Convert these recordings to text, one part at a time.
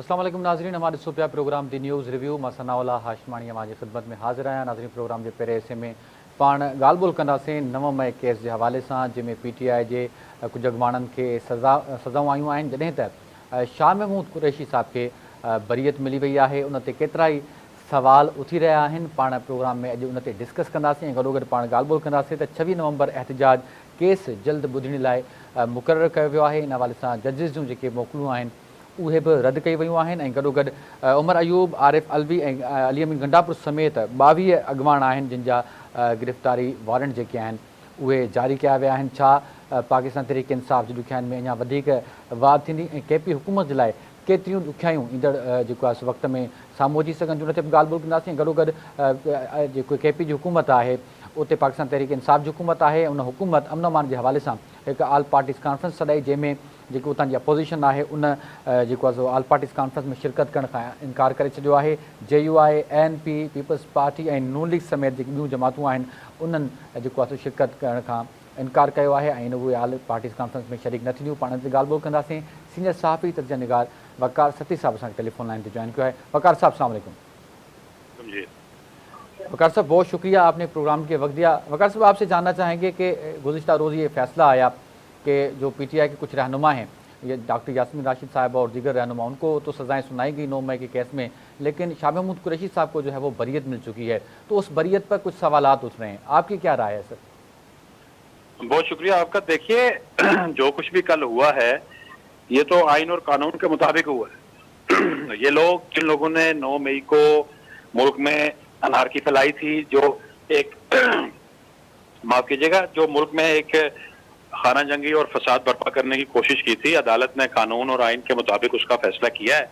अस्सलाम वालेकुम नाज़रीन, हमारे सुबह प्रोग्राम दी न्यूज़ रिव्यू मां सनाउल्लाह हाशमानी हमारी खिदमत में हाज़िर आहियां। नाज़रीन, प्रोग्राम के पहिरें हिस्से में पाण ॻाल्हि ॿोल कंदासीं 9 मई केस के हवाले से, जंहिंमें PTI जे कुछ अॻवाननि खे सज़ाऊं आयूं आहिनि, जॾहिं त शाह महमूद कुरैशी साहब खे बरियत मिली वई आहे। उन ते केतिरा ई सवाल उथी रहिया आहिनि। पाण प्रोग्राम में अॼु उन ते डिस्कस कंदासीं ऐं गॾोगॾु पाण ॻाल्हि ॿोल कंदासीं त 26 नवंबर एहतजाज केस जल्द ॿुधण लाइ मुक़ररु कयो वियो आहे। इन हवाले सां जजिस जूं जेके मोकलूं आहिनि उहे बि रद्द कई वियूं आहिनि ऐं गॾोगॾु उमर अयूब, आरिफ अलवी ऐं अली अमीन गंडापुर समेत 22 अॻवान आहिनि जिन जा गिरफ़्तारी वारंट जेके आहिनि उहे जारी कया विया आहिनि। छा पाकिस्तान तहरीक इंसाफ़ जी ॾुखियाईनि में अञा वधीक वाध थींदी ऐं KP हुकूमत जे लाइ केतिरियूं ॾुखियायूं ईंदड़ जेको आहे वक़्त में साम्हूं अची सघनि थियूं, उन ते बि ॻाल्हि ॿोल कंदासीं। गॾोगॾु जेको KP जी हुकूमत आहे उते पाकिस्तान तहरीक इंसाफ़ जी हुकूमत आहे। उन हुकूमत अमन अमान जे हवाले सां हिकु ऑल पार्टीज़ कॉन्फ्रेंस सॾाई, जंहिंमें जेको उतां जी अपोज़िशन आहे उन जेको आहे ऑल पार्टीज़ कॉन्फ्रेंस में शिरकत करण खां इनकार करे छॾियो आहे। JUI, ANP, पीपल्स पार्टी ऐं नून लीग समेत जेकी ॿियूं जमातूं आहिनि उन्हनि जेको आहे शिरकत करण खां इनकार कयो आहे ऐं उहे ऑल पार्टीज़ कॉन्फ्रेंस में शरीक न थींदियूं। पाण ते ॻाल्हि ॿोल कंदासीं। सीनियर सहाफ़ी तर्जुमा निगार वकार सती साहब असांखे टेलीफोन लाइन ते जॉइन किया है। वकार साहब अस्सलाम वालेकुम। वकार साहब, बहुत शुक्रिया, आपने प्रोग्राम के वक्त दिया। वकार साहब, आपसे जानना चाहेंगे कि गुज़िश्ता रोज़ ये फैसला आया कि जो PTI के कुछ रहनुमा हैं, ये डॉक्टर यास्मीन राशिद साहब और दीगर रहनुमा, उनको तो सज़ाएं सुनाई गई 9 मई के केस में, लेकिन शाह महमूद कुरैशी साहब को जो है वो बरियत मिल चुकी है। तो उस बरियत पर कुछ सवालात उठ रहे हैं, आपकी क्या राय है सर? बहुत शुक्रिया आपका। देखिए, जो कुछ भी कल हुआ है ये तो आइन और कानून के मुताबिक हुआ है। ये लोग, जिन लोगों ने 9 मई को मुल्क में अनारकी फैलाई थी, जो एक माफ कीजिएगा, जो मुल्क में एक खाना जंगी और फसाद बर्पा करने की कोशिश की थी, अदालत ने कानून और आइन के मुताबिक उसका फैसला किया है।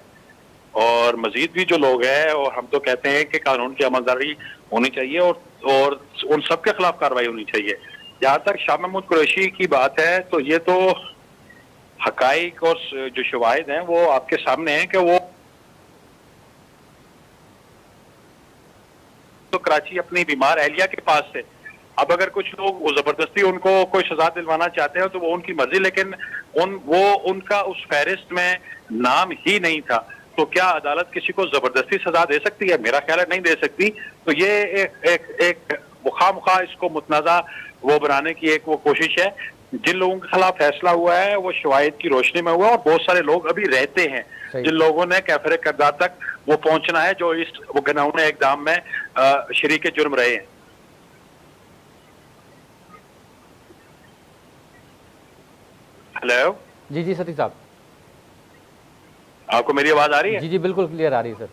और मजीद भी जो लोग हैं, और हम तो कहते हैं कि कानून की अमलदारी होनी चाहिए और उन सब के खिलाफ कार्रवाई होनी चाहिए। जहाँ तक शाह महमूद कुरैशी की बात है, तो ये तो हकाइक और जो शवाहिद हैं वो आपके सामने हैं कि वो तो कराची अपनी बीमार अहलिया के पास से, अब अगर कुछ लोग वो जबरदस्ती उनको कोई सजा दिलवाना चाहते हैं तो वो उनकी मर्जी, लेकिन उनका उस फहरिस्त में नाम ही नहीं था। तो क्या अदालत किसी को जबरदस्ती सजा दे सकती है? मेरा ख्याल है नहीं दे सकती। तो ये एक मुखा इसको मुतनाज़ा वो बनाने की एक वो कोशिश है। जिन लोगों के खिलाफ फैसला हुआ है वो शवाहिद की रोशनी में हुआ और बहुत सारे लोग अभी रहते हैं जिन लोगों ने कैफरे किरदार तक वो पहुंचना है, जो इस वो घिनौने इक़दाम में शरीक जुर्म रहे हैं। हेलो जी जी सती साहब, आपको मेरी आवाज आ रही है? जी जी बिल्कुल क्लियर आ रही है सर।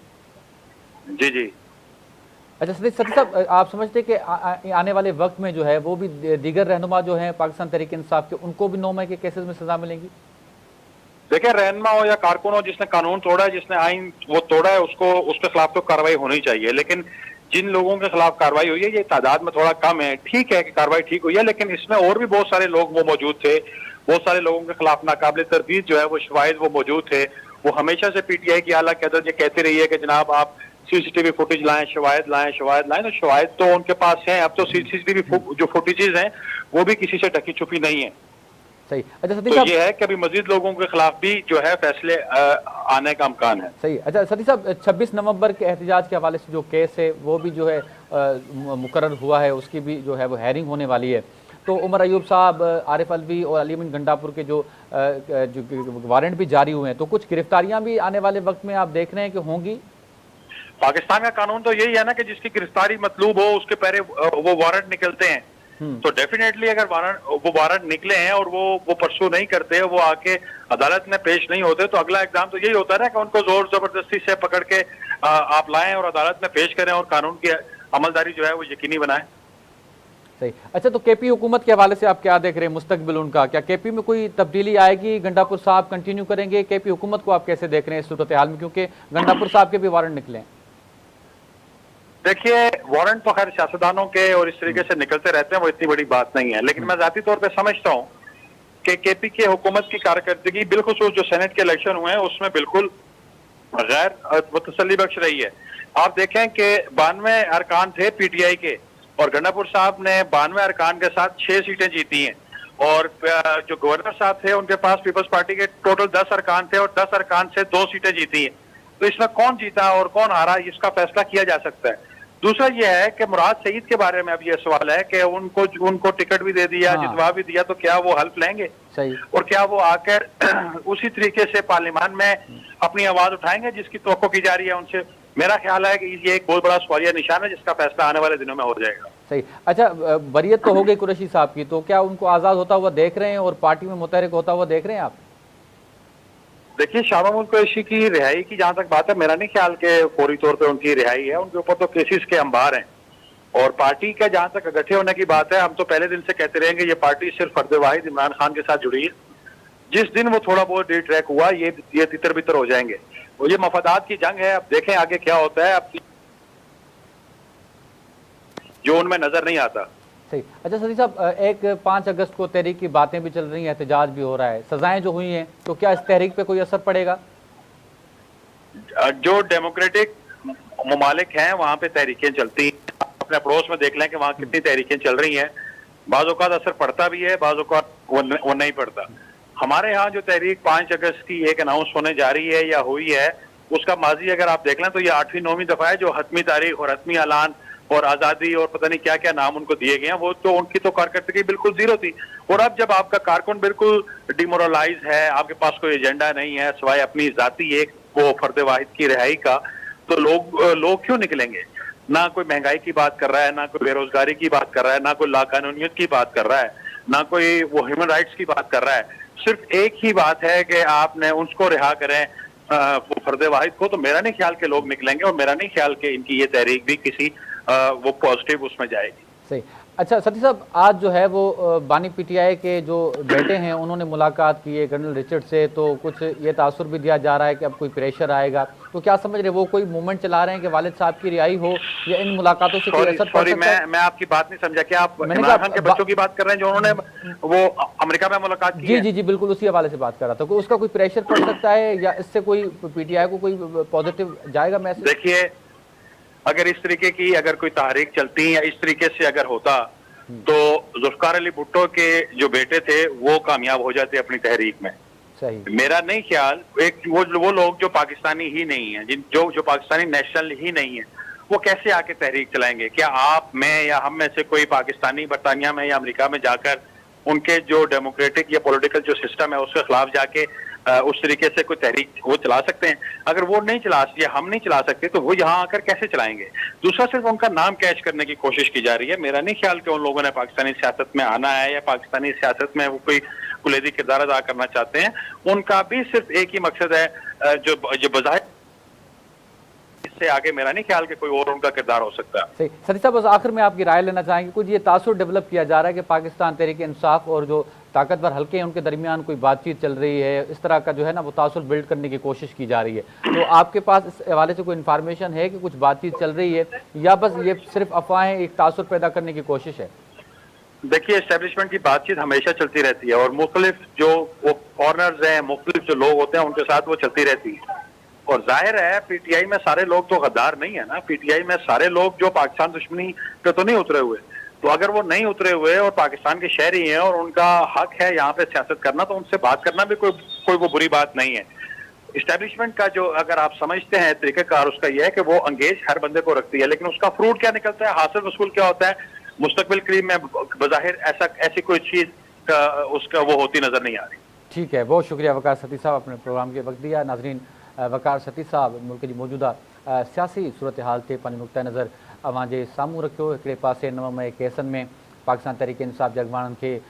जी जी। अच्छा सती साहब, आप समझते हैं कि आने वाले वक्त में जो है वो भी दीगर रहनुमा जो हैं पाकिस्तान तहरीक इंसाफ के, उनको भी 9 मई के केसेस में सजा मिलेंगी? देखिए, रहनुमा हो या कारकुन हो, जिसने कानून तोड़ा है, जिसने आइन वो तोड़ा है, उसके खिलाफ तो कार्रवाई होनी चाहिए। लेकिन जिन लोगों के खिलाफ कार्रवाई हुई है, ये तादाद में थोड़ा कम है। ठीक है कि कार्रवाई ठीक हुई है, लेकिन इसमें और भी बहुत सारे लोग वो मौजूद थे। बहुत सारे लोगों के खिलाफ नाकाबिल तरदीद जो है वो शवाहिद वो मौजूद थे। वो हमेशा से PTI की आला क़यादत ये कहती रही है कि जनाब आप CCTV फुटेज लाएं, शवाहिद लाएं। तो शवाहिद तो उनके पास हैं। अब तो CCTV जो फुटेजेस हैं वो भी किसी से ढकी छुपी नहीं है। सही। अच्छा सती तो साहब, ये है कि अभी मजीद लोगों के खिलाफ भी जो है फैसले आने का अमकान है। सही। अच्छा सती साहब, 26 नवंबर के एहतजाज के हवाले से जो केस है वो भी जो है मुकर्रर हुआ है, उसकी भी जो है वो हेयरिंग होने वाली है। तो उमर अयूब साहब, आरिफ अलवी और अली अमीन गंडापुर के जो वारंट भी जारी हुए हैं, तो कुछ गिरफ्तारियां भी आने वाले वक्त में आप देख रहे हैं कि होंगी? पाकिस्तान का कानून तो यही है ना कि जिसकी गिरफ्तारी मतलूब हो उसके पहले वो वारंट निकलते हैं। तो डेफिनेटली अगर वो वारंट निकले हैं और वो परसू नहीं करते, वो आके अदालत में पेश नहीं होते, तो अगला एग्जाम तो यही होता है ना कि उनको जोर जबरदस्ती से पकड़ के आप लाएं और अदालत में पेश करें और कानून की अमलदारी जो है वो यकीनी बनाएं। सही। अच्छा, तो KP हुकूमत के हवाले से आप क्या देख रहे हैं मुस्तकबिल उनका? क्या KP में कोई तब्दीली आएगी? गंडापुर साहब कंटिन्यू करेंगे? KP हुकूमत को आप कैसे देख रहे हैं इस सूरत हाल में, क्योंकि गंडापुर साहब के भी वारंट निकले हैं? देखिए, वारंट तो खैर सियासतदानों के और इस तरीके से निकलते रहते हैं, वो इतनी बड़ी बात नहीं है। लेकिन मैं जाती तौर पे समझता हूँ कि KP की हुकूमत की कारकर्दगी बिलखुसूस जो सेनेट के इलेक्शन हुए हैं उसमें बिल्कुल गैर मुतसल्ली बख्श रही है। आप देखें कि 92 अरकान थे PTI के और गंडापुर साहब ने 92 अरकान के साथ 6 सीटें जीती हैं। और जो गवर्नर साहब थे उनके पास पीपल्स पार्टी के टोटल 10 अरकान थे और 10 अरकान से 2 सीटें जीती हैं। तो इसमें कौन जीता और कौन हारा इसका फैसला किया जा सकता है। दूसरा ये है कि मुराद सईद के बारे में अब ये सवाल है कि उनको टिकट भी दे दिया, जितवा भी दिया, तो क्या वो हल्फ लेंगे सही। और क्या वो आकर उसी तरीके से पार्लियामान में अपनी आवाज उठाएंगे जिसकी तवक्को की जा रही है उनसे। मेरा ख्याल है कि ये एक बहुत बड़ा सवालिया निशान है जिसका फैसला आने वाले दिनों में हो जाएगा। सही। अच्छा, बरियत तो हो गई कुरैशी साहब की, तो क्या उनको आज़ाद होता हुआ देख रहे हैं और पार्टी में मुतहरिक होता हुआ देख रहे हैं आप? देखिए, शाह महमूद कुरैशी की रिहाई की जहां तक बात है, मेरा नहीं ख्याल के फौरी तौर पे उनकी रिहाई है। उनके ऊपर तो केसेस के अंबार हैं। और पार्टी का जहां तक इकट्ठे होने की बात है, हम तो पहले दिन से कहते रहेंगे ये पार्टी सिर्फ फर्द वाहिद इमरान खान के साथ जुड़ी है। जिस दिन वो थोड़ा बहुत डिट्रैक हुआ, ये तितर बितर हो जाएंगे। और ये मफादात की जंग है। अब देखें आगे क्या होता है, अब जो उनमें नजर नहीं आता। सही। अच्छा सदी साहब, एक 5 अगस्त को तहरीक की बातें भी चल रही हैं, एहतजाज भी हो रहा है, सजाएं जो हुई हैं, तो क्या इस तहरीक पे कोई असर पड़ेगा? जो डेमोक्रेटिक ममालिक हैं वहां पे तहरीकें चलती हैं। अपने पड़ोस में देख लें कि वहां कितनी तहरीकें चल रही हैं। बाज़ औक़ात असर पड़ता भी है, बाज़ औक़ात वो नहीं पड़ता। हमारे यहाँ जो तहरीक 5 अगस्त की एक अनाउंस होने जा रही है या हुई है, उसका माजी अगर आप देख लें तो ये 8वीं-9वीं दफा है जो हतमी तारीख और हतमी ऐलान और आजादी और पता नहीं क्या क्या नाम उनको दिए गए हैं। वो तो उनकी तो कारकर्दगी बिल्कुल जीरो थी। और अब जब आपका कारकुन बिल्कुल डिमोरलाइज है, आपके पास कोई एजेंडा नहीं है सिवाय अपनी जाती एक वो फर्द वाहिद की रिहाई का, तो लोग क्यों निकलेंगे? ना कोई महंगाई की बात कर रहा है, ना कोई बेरोजगारी की बात कर रहा है, ना कोई लाकानूनियत की बात कर रहा है, ना कोई वो ह्यूमन राइट्स की बात कर रहा है। सिर्फ एक ही बात है कि आपने उसको रिहा करें, वो फर्द वाहिद को। तो मेरा नहीं ख्याल के लोग निकलेंगे और मेरा नहीं ख्याल के इनकी ये तहरीक भी किसी वो पॉजिटिव उसमें जाएगी। सही। अच्छा सती साहब, आज जो है वो बानी पीटीआई के जो बेटे हैं उन्होंने मुलाकात की है कर्नल रिचर्ड से, तो कुछ ये तासुर भी दिया जा रहा है कि अब कोई प्रेशर आएगा। तो क्या समझ रहे, वो कोई मूवमेंट चला रहे हैं कि वालिद साहब की रिहाई हो, या इन मुलाकातों से कोई असर पड़ सकता है? मैं आपकी बात नहीं समझा। क्या आप इमरान खान के बच्चों की बात कर रहे हैं जो उन्होंने वो अमेरिका में मुलाकात की? जी, बिल्कुल उसी हवाले से बात कर रहा था। कोई उसका कोई प्रेशर पड़ सकता है या इससे कोई पीटीआई को कोई पॉजिटिव जाएगा मैसेज? देखिए, अगर इस तरीके की अगर कोई तहरीक चलती या इस तरीके से अगर होता तो जुल्फकार अली भुट्टो के जो बेटे थे वो कामयाब हो जाते अपनी तहरीक में। सही। मेरा नहीं ख्याल वो लोग जो पाकिस्तानी ही नहीं है, जो पाकिस्तानी नेशनल ही नहीं है, वो कैसे आके तहरीक चलाएंगे? क्या आप, मैं या हम में से कोई पाकिस्तानी बरतानिया में या अमेरिका में जाकर उनके जो डेमोक्रेटिक या पॉलिटिकल जो सिस्टम है उसके खिलाफ जाके उस तरीके से कोई तहरीक वो चला सकते हैं? अगर वो नहीं चला या हम नहीं चला सकते तो वो यहाँ आकर कैसे चलाएंगे? दूसरा, सिर्फ उनका नाम कैश करने की कोशिश की जा रही है। मेरा नहीं ख्याल कि उन लोगों ने पाकिस्तानी सियासत में आना है या पाकिस्तानी सियासत में वो कोई कुलीदी किरदार अदा करना चाहते हैं। उनका भी सिर्फ एक ही मकसद है जो बजाय इससे आगे मेरा नहीं ख्याल कि कोई और उनका किरदार हो सकता है। सही। सती साहब, बस आखिर में आपकी राय लेना चाहेंगे, कुछ ये तासुर डेवलप किया जा रहा है कि पाकिस्तान तहरीक इंसाफ और जो ताकतवर हल्के हैं उनके दरमियान कोई बातचीत चल रही है, इस तरह का जो है ना वो तासुर बिल्ड करने की कोशिश की जा रही है। तो आपके पास इस हवाले से कोई इन्फॉर्मेशन है कि कुछ बातचीत चल रही है या बस ये सिर्फ अफवाहें, एक तासुर पैदा करने की कोशिश है? देखिए, एस्टेब्लिशमेंट की बातचीत हमेशा चलती रहती है और मुख्तलिफ जो वो कॉर्नर्स हैं, मुख्तलिफ जो लोग होते हैं उनके साथ वो चलती रहती है। और जाहिर है पीटीआई में सारे लोग तो गद्दार नहीं है ना। पीटीआई में सारे लोग जो पाकिस्तान दुश्मनी पे तो नहीं उतरे हुए। तो अगर वो नहीं उतरे हुए और पाकिस्तान के शहरी हैं और उनका हक है यहाँ पे सियासत करना, तो उनसे बात करना भी कोई वो बुरी बात नहीं है। इस्टेब्लिशमेंट का जो अगर आप समझते हैं तरीक़ाकार उसका यह है कि वो अंगेज हर बंदे को रखती है, लेकिन उसका फ्रूट क्या निकलता है, हासिल वसूल क्या होता है, मुस्तकबिल करीब में बज़ाहिर ऐसी कोई चीज उसका वो होती नजर नहीं आ रही। ठीक है, बहुत शुक्रिया वकार सती साहब, अपने प्रोग्राम के वक्त दिया। नाजरीन, वकार सती साहब मुल्क की मौजूदा सियासी सूरत हाल से पंहिंजो नुक़्ता नज़र अवां जे साम्हूं रखियो। हिकिड़े पासे 9 मई केसनि में पाकिस्तान तहरीक इंसाफ जे अॻवाननि खे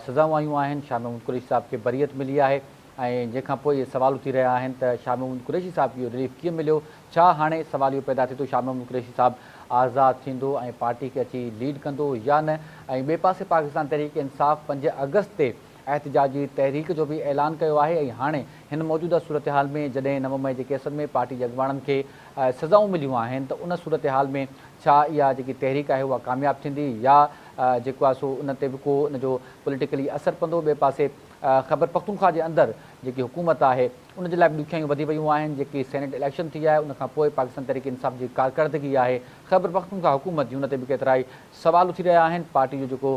सज़ाऊं आयूं आहिनि। शाह महमूद कुरैशी साहब खे बरियत मिली आहे ऐं जंहिंखां पोइ इहे सवाल थी रहिया आहिनि त शाह महमूद कुरैशी साहब खे इहो रिलीफ कीअं मिलियो। छा हाणे सवाल इहो पैदा थिए थो शाह महमूद कुरैशी साहब आज़ादु थींदो ऐं पार्टी खे अची लीड कंदो या न? ऐं ॿिए पासे पाकिस्तान तहरीक इंसाफ 5 अगस्त ते एहतजाजी तहरीक जो भी ऐलान किया है। ऐं हाणे हिन मौजूदा सूरत हाल में जॾहिं 9 मई के केसनि में पार्टी जे अॻवाननि खे सज़ाऊं मिलियूं आहिनि त उन सूरत हाल में छा इहा जेकी तहरीक आहे उहा कामयाबु थींदी या जेको आहे सो उन ते बि को उन जो पॉलिटिकली असरु पवंदो? ॿिए पासे ख़ैबर पख्तूनख्वा जे अंदरि जेकी हुकूमत आहे उन जे लाइ बि ॾुखियाइयूं वधी वियूं आहिनि। जेकी सेनेट इलेक्शन थी आहे उन खां पोइ पाकिस्तान तहरीक इंसाफ जी कारकर्दगी आहे, ख़ैबर पख्तूनख्वा हुकूमत जी, उन ते बि केतिरा ई सवाल उथी रहिया आहिनि। पार्टी जो जेको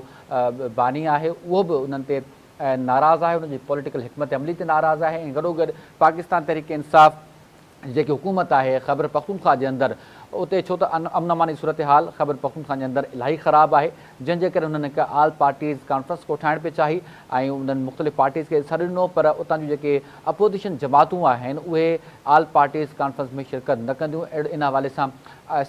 बानी आहे उहो बि उन्हनि ते नाराज़ आहे, उनजी पॉलिटिकल हिकमत अमली ते नाराज़ आहे। ऐं गॾोगॾु पाकिस्तान तहरीक इंसाफ जेकी हुकूमत आहे ख़ैबर पख्तूनख्वा जे अंदरि उते छो त अमन अमानी सूरत हाल ख़ैबर पख्तूनख्वा जे अंदरि इलाही ख़राबु आहे, जंहिंजे करे हुननि हिकु आल पार्टीज़ कॉन्फ्रेंस को ठाहिण पई चाही ऐं उन्हनि मुख़्तलिफ़ पार्टीज़ खे सॾु ॾिनो, पर उतां जूं जेके अपोज़िशन जमातूं आहिनि उहे आल पार्टीज़ कॉन्फ्रेंस में शिरकत न कंदियूं। इन हवाले सां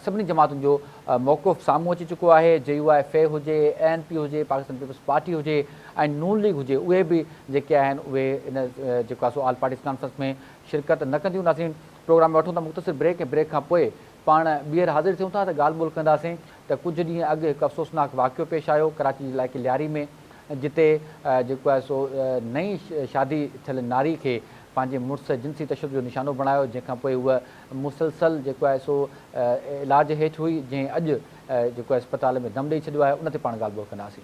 सभिनी जमातुनि जो मौक़ुफ़ साम्हूं अची चुको आहे। JUIF हुजे, ANP हुजे, पाकिस्तान पीपल्स पार्टी हुजे ऐं नून लीग हुजे, उहे बि जेके आहिनि उहे इन जेको आहे सो आल पार्टीज़ कॉन्फ्रेंस में शिरकत न कंदियूं। नाज़रीन, प्रोग्राम में वठूं था मुख़्तसिर ब्रेक, ऐं ब्रेक खां पोइ पाण ॿीहर हाज़िर थियूं था त ॻाल्हि ॿोल कंदासीं त कुझु ॾींहं अॻु हिकु अफ़सोसनाक वाक़ियो पेश आयो कराची जे इलाइक़े लियारी में, जिते जेको आहे सो नई शादी थियल नारी खे पंहिंजे मुड़ुस जिनसी तशदुद जो निशानो बणायो, जंहिंखां पोइ उहा मुसलसल जेको आहे सो इलाज हेठि हुई, जंहिं अॼु जेको आहे अस्पताल में दम ॾेई छॾियो आहे। उन ते पाण ॻाल्हि ॿोल कंदासीं।